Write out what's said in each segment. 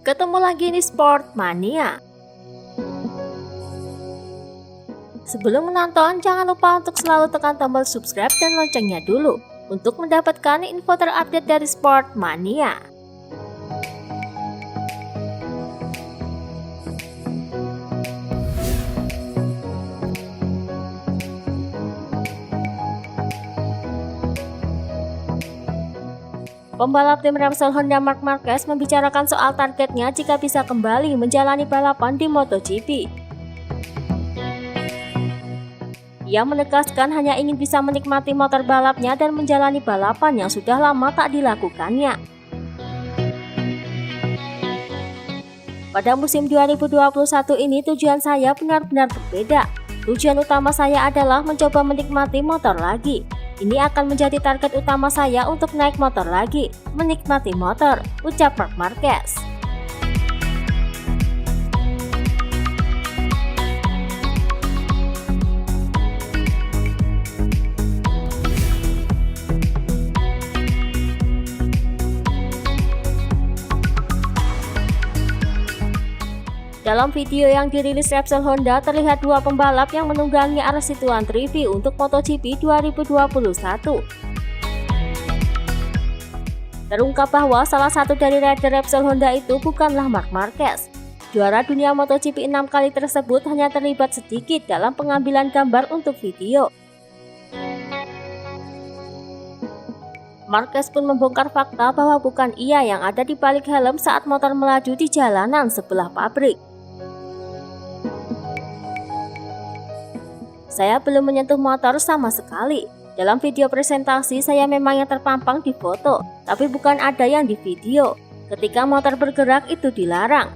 Ketemu lagi di Sportmania. Sebelum menonton, jangan lupa untuk selalu tekan tombol subscribe dan loncengnya dulu untuk mendapatkan info terupdate dari Sportmania. Pembalap tim Repsol Honda Marc Marquez membicarakan soal targetnya jika bisa kembali menjalani balapan di MotoGP. Ia menegaskan hanya ingin bisa menikmati motor balapnya dan menjalani balapan yang sudah lama tak dilakukannya. Pada musim 2021 ini tujuan saya benar-benar berbeda. Tujuan utama saya adalah mencoba menikmati motor lagi. Ini akan menjadi target utama saya untuk naik motor lagi, menikmati motor, ucap Marc Marquez. Dalam video yang dirilis Repsol Honda, terlihat dua pembalap yang menunggangi RC Trivi untuk MotoGP 2021. Terungkap bahwa salah satu dari rider Repsol Honda itu bukanlah Marc Marquez. Juara dunia MotoGP 6 kali tersebut hanya terlibat sedikit dalam pengambilan gambar untuk video. Marquez pun membongkar fakta bahwa bukan ia yang ada di balik helm saat motor melaju di jalanan sebelah pabrik. Saya belum menyentuh motor sama sekali. Dalam video presentasi saya memang yang terpampang di foto, tapi bukan ada yang di video. Ketika motor bergerak itu dilarang.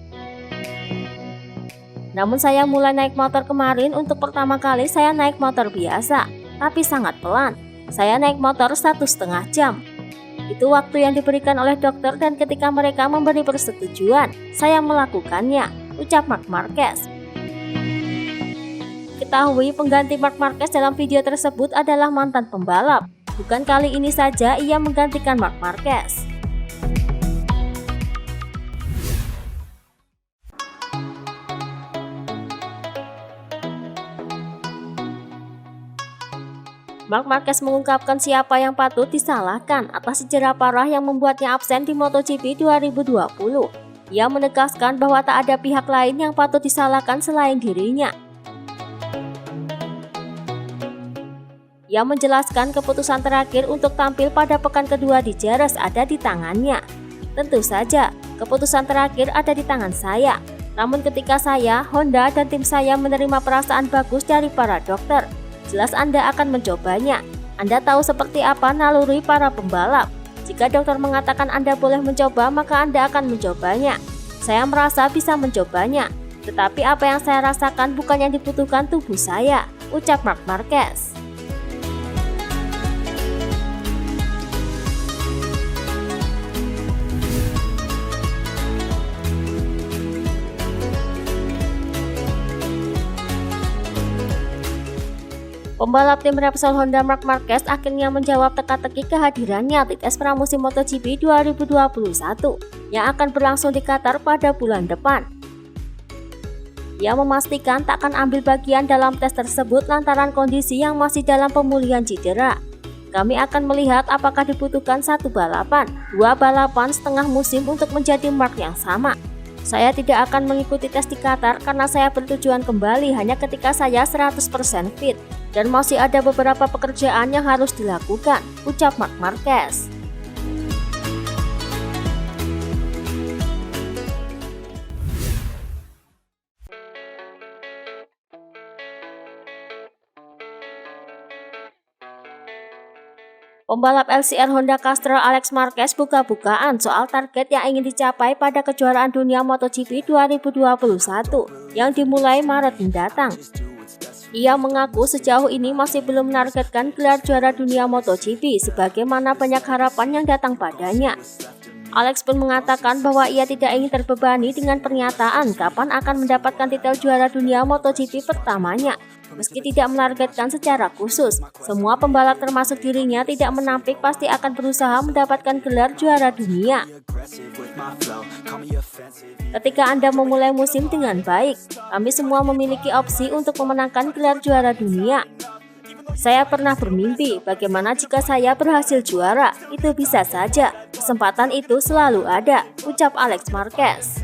Namun saya mulai naik motor kemarin, untuk pertama kali saya naik motor biasa, tapi sangat pelan. Saya naik motor 1,5 jam. Itu waktu yang diberikan oleh dokter dan ketika mereka memberi persetujuan, saya melakukannya, ucap Marc Marquez. Ketahui pengganti Marc Marquez dalam video tersebut adalah mantan pembalap. Bukan kali ini saja ia menggantikan Marc Marquez. Marc Marquez mengungkapkan siapa yang patut disalahkan atas cedera parah yang membuatnya absen di MotoGP 2020. Ia menegaskan bahwa tak ada pihak lain yang patut disalahkan selain dirinya. Ia menjelaskan keputusan terakhir untuk tampil pada pekan kedua di Jerez ada di tangannya. Tentu saja, keputusan terakhir ada di tangan saya. Namun ketika saya, Honda, dan tim saya menerima perasaan bagus dari para dokter, jelas Anda akan mencobanya. Anda tahu seperti apa naluri para pembalap. Jika dokter mengatakan Anda boleh mencoba, maka Anda akan mencobanya. Saya merasa bisa mencobanya. Tetapi apa yang saya rasakan bukan yang dibutuhkan tubuh saya, ucap Marc Marquez. Pembalap tim Repsol Honda Marc Marquez akhirnya menjawab teka-teki kehadirannya di tes pramusim MotoGP 2021 yang akan berlangsung di Qatar pada bulan depan. Ia memastikan tak akan ambil bagian dalam tes tersebut lantaran kondisi yang masih dalam pemulihan cedera. Kami akan melihat apakah dibutuhkan satu balapan, dua balapan setengah musim untuk menjadi Marc yang sama. Saya tidak akan mengikuti tes di Qatar karena saya bertujuan kembali hanya ketika saya 100% fit. Dan masih ada beberapa pekerjaan yang harus dilakukan, ucap Marc Marquez. Pembalap LCR Honda Castrol Alex Marquez buka-bukaan soal target yang ingin dicapai pada kejuaraan dunia MotoGP 2021 yang dimulai Maret mendatang. Ia mengaku sejauh ini masih belum menargetkan gelar juara dunia MotoGP sebagaimana banyak harapan yang datang padanya. Alex pun mengatakan bahwa ia tidak ingin terbebani dengan pernyataan kapan akan mendapatkan titel juara dunia MotoGP pertamanya. Meski tidak menargetkan secara khusus, semua pembalap termasuk dirinya tidak menampik pasti akan berusaha mendapatkan gelar juara dunia. Ketika Anda memulai musim dengan baik, kami semua memiliki opsi untuk memenangkan gelar juara dunia. Saya pernah bermimpi bagaimana jika saya berhasil juara, itu bisa saja, kesempatan itu selalu ada, ucap Alex Marquez.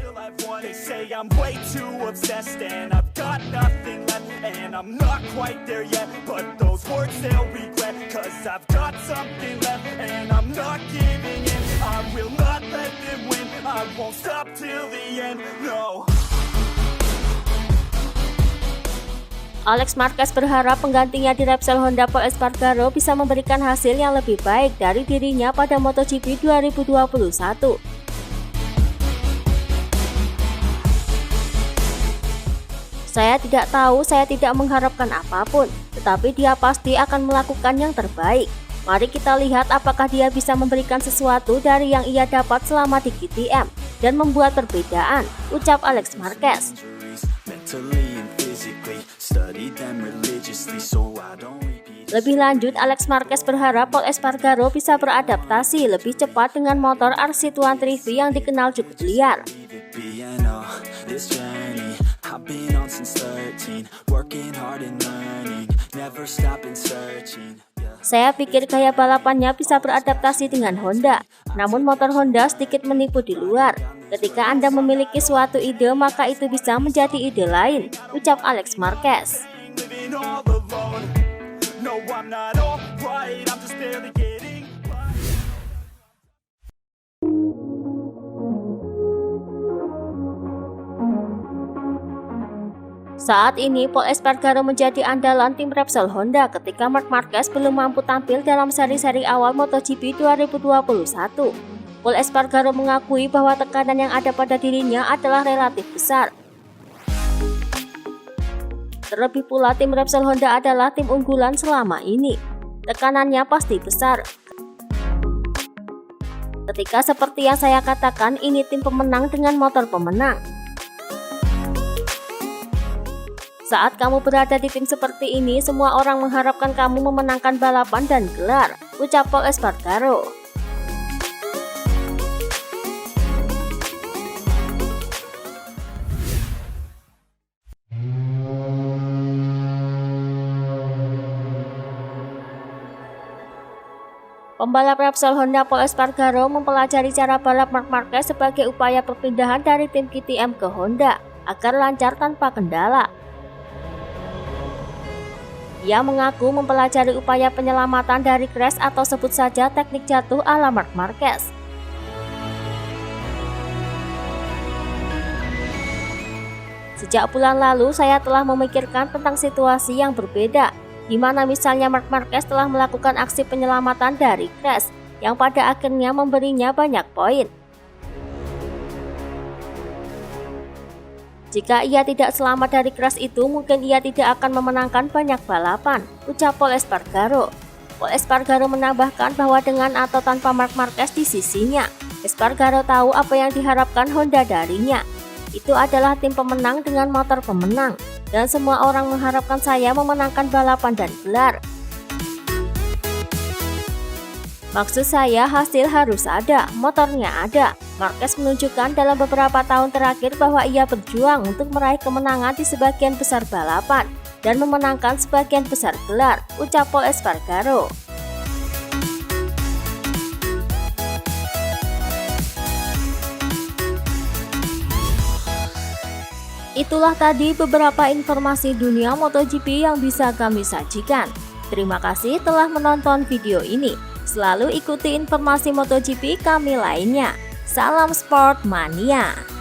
Alex Marquez berharap penggantinya di Repsol Honda Pol Espargaro bisa memberikan hasil yang lebih baik dari dirinya pada MotoGP 2021. Saya tidak tahu, saya tidak mengharapkan apapun, tetapi dia pasti akan melakukan yang terbaik. Mari kita lihat apakah dia bisa memberikan sesuatu dari yang ia dapat selama di KTM dan membuat perbedaan, ucap Alex Marquez. Lebih lanjut, Alex Marquez berharap Pol Espargaro bisa beradaptasi lebih cepat dengan motor RC23V yang dikenal cukup liar. Saya pikir gaya balapannya bisa beradaptasi dengan Honda, namun motor Honda sedikit menipu di luar. Ketika Anda memiliki suatu ide, maka itu bisa menjadi ide lain, ucap Alex Marquez. Saat ini, Pol Espargaro menjadi andalan tim Repsol Honda ketika Marc Marquez belum mampu tampil dalam seri-seri awal MotoGP 2021. Pol Espargaro mengakui bahwa tekanan yang ada pada dirinya adalah relatif besar. Terlebih pula, tim Repsol Honda adalah tim unggulan selama ini. Tekanannya pasti besar. Ketika seperti yang saya katakan, ini tim pemenang dengan motor pemenang. Saat kamu berada di tim seperti ini, semua orang mengharapkan kamu memenangkan balapan dan gelar, ucap Pol Espargaro. Pembalap Repsol Honda Pol Espargaro mempelajari cara balap Marc Marquez sebagai upaya perpindahan dari tim KTM ke Honda agar lancar tanpa kendala. Ia mengaku mempelajari upaya penyelamatan dari crash atau sebut saja teknik jatuh ala Marc Marquez. Sejak bulan lalu, saya telah memikirkan tentang situasi yang berbeda, di mana misalnya Marc Marquez telah melakukan aksi penyelamatan dari crash, yang pada akhirnya memberinya banyak poin. Jika ia tidak selamat dari crash itu, mungkin ia tidak akan memenangkan banyak balapan, ucap Pol Espargaro. Pol Espargaro menambahkan bahwa dengan atau tanpa Marc Marquez di sisinya, Espargaro tahu apa yang diharapkan Honda darinya. Itu adalah tim pemenang dengan motor pemenang, dan semua orang mengharapkan saya memenangkan balapan dan gelar. Maksud saya, hasil harus ada, motornya ada. Marquez menunjukkan dalam beberapa tahun terakhir bahwa ia berjuang untuk meraih kemenangan di sebagian besar balapan dan memenangkan sebagian besar gelar, ucap Pol Espargaro. Itulah tadi beberapa informasi dunia MotoGP yang bisa kami sajikan. Terima kasih telah menonton video ini. Selalu ikuti informasi MotoGP kami lainnya. Salam Sport Mania.